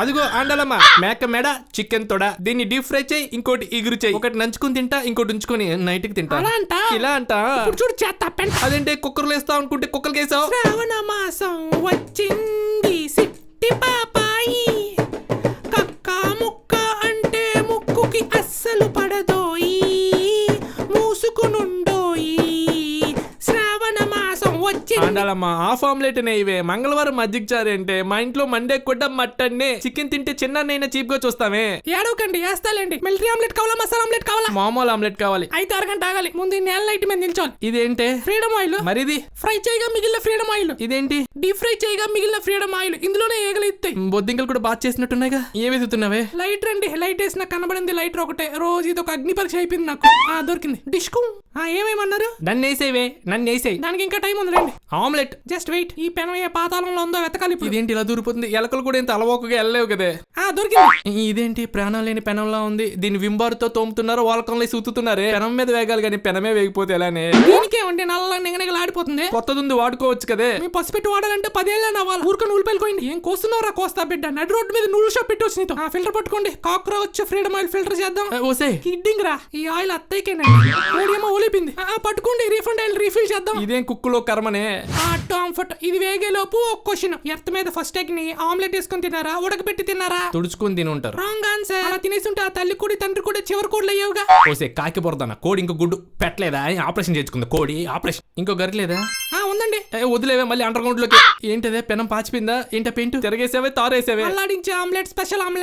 అదిగో ఆండాలమ్మా, మేక మెడ చికెన్ తొడ, దీన్ని డీప్ ఫ్రై చేయి, ఇంకోటి ఇగురు చేయి, ఒకటి నంచుకుని తింటా, ఇంకోటి ఉంచుకొని నైట్ కి తింటా. ఇలా అంట చూడు చేస్తా అదేంటే కుక్కర్లు వేస్తా అనుకుంటే కుక్కర్కి వేసావు. శ్రావణ మాసం వచ్చింది సిట్టి పాపాయి, కక్క ముక్క అంటే ముక్కుకి అస్సలు పడదోయి, మూసుకునుండోయి. శ్రావణ మాసం వచ్చింది. ఆండాలమ్మా హాఫ్ ఆమ్లెట్ ఇవే, మంగళవారం మజ్జిగ చారేంటే, మా ఇంట్లో మండే కూడా మటన్నే, చికెన్ తింటే చిన్న చీప్ గా చూస్తామే. ఏడవకండి వేస్తాలేండి. మిలిటరీ ఆమ్లెట్ కావాలా మసాలా ఆమ్లెట్ కావాలా? మామూలు ఆమ్లెట్ కావాలి. అయితే అరగంట ఆగాలి. ముందు నేల లైట్ మీద నిల్చోవాలి. ఇదేంటే? Freedom oil. మరిది ఫ్రై చేయగా మిగిలిన ఫ్రీడమ్ ఆయిల్. ఇదేంటి? డీప్ ఫ్రై చేయగా మిగిలిన ఫ్రీడమ్ ఆయిల్. ఇందులోనే ఏగలు ఇస్తాయి. బొద్దింకలు కూడా బాగా చేసినట్టున్నాయిగా. ఏమి ఎదుగుతున్నావే? లైట్ రండి. లైట్ వేసిన కనబడింది లైటర్ ఒకటే. రోజు ఇది ఒక అగ్ని పరీక్ష అయిపోయింది నాకు. దొరికింది డిష్కు. ఏమేమన్నారు? నన్ను వేసేవే, నన్ను వేసేయి. దానికి ఇంకా టైం ఉందిలేండి. Omelette just wait. ఈ పెనం ఏ పాతాళంలో ఉందో వెతకాలి. ఇదేంటి ఇలా దూరిపోతుంది? ఎలకలు కూడా ఇంత అలవోకగా వెళ్ళలేవు కదే. దొరికింది. ఇదేంటి ప్రాణం లేని పెనంలా ఉంది? దీన్ని వింబారుతో తోముతున్నారు, వాలకంలో సూతుతున్నారే. పెనం మీద వేగాలి కానీ పెనమే వేగిపోతే ఎలానే? దీనికేమండి నల్ల నిగనిగలాడిపోతుంది. కొత్తదుంది వాడుకోవచ్చు కదే. మీ పసిపెట్టి వాడాలంటే 10 ఏళ్ళ అవ్వాలి. ఊరుకొని ఉల్లిపాయలు ఏం కోస్తున్నావురా కోస్తా బిడ్డ? నడి రోడ్డు మీద నూనె షాప్ పెట్టి వచ్చి ఫిల్టర్ పట్టుకోండి. కాక్రోచ్ ఫ్రీడమ్ ఆయిల్ ఫిల్టర్ చేద్దాం. ఓసే కిడ్డింగ్ రా. ఈ ఆయిల్ అత్తయ్యకేనండి. ఓడేమో ఒలిపింది. పట్టుకోండి. రీఫండ్ ఆయిల్ రీఫిల్ చేద్దాం. ఇదేం కుక్కులో కర్మనే. టాంఫర్ట్. ఇది వేగేలోపు ఒక క్వశ్చన్. ఎర్త్ మీద ఫస్ట్ ఎగ్ ని ఆమ్లెట్ వేసుకుని తిన్నారా, ఉడకబెట్టి తిన్నారా? తుడుచుకుని తిని ఉంటారు. Wrong answer. అలా తినేస్తుంటే ఆ తల్లి కోడి తండ్రి కూడా చివరి కోడ్లు అయ్యావుగా. ఓసే కాకి బొరదన్న కోడి ఇంకో గుడ్డు పెట్టలేదా? ఆపరేషన్ చేసుకుంది కోడి. ఆపరేషన్ ఇంకో గరి లేదా? ఉందండి. వదిలేవే మళ్ళీ అండర్ గ్రౌండ్ లోకి. ఏంటదే పెనం పాచిపోయిందా? ఏంట పెయింట్ తిరగేసావే తారేసావే? అల్లాడించే ఆమ్లెట్ స్పెషల్ ఆమ్లెట్.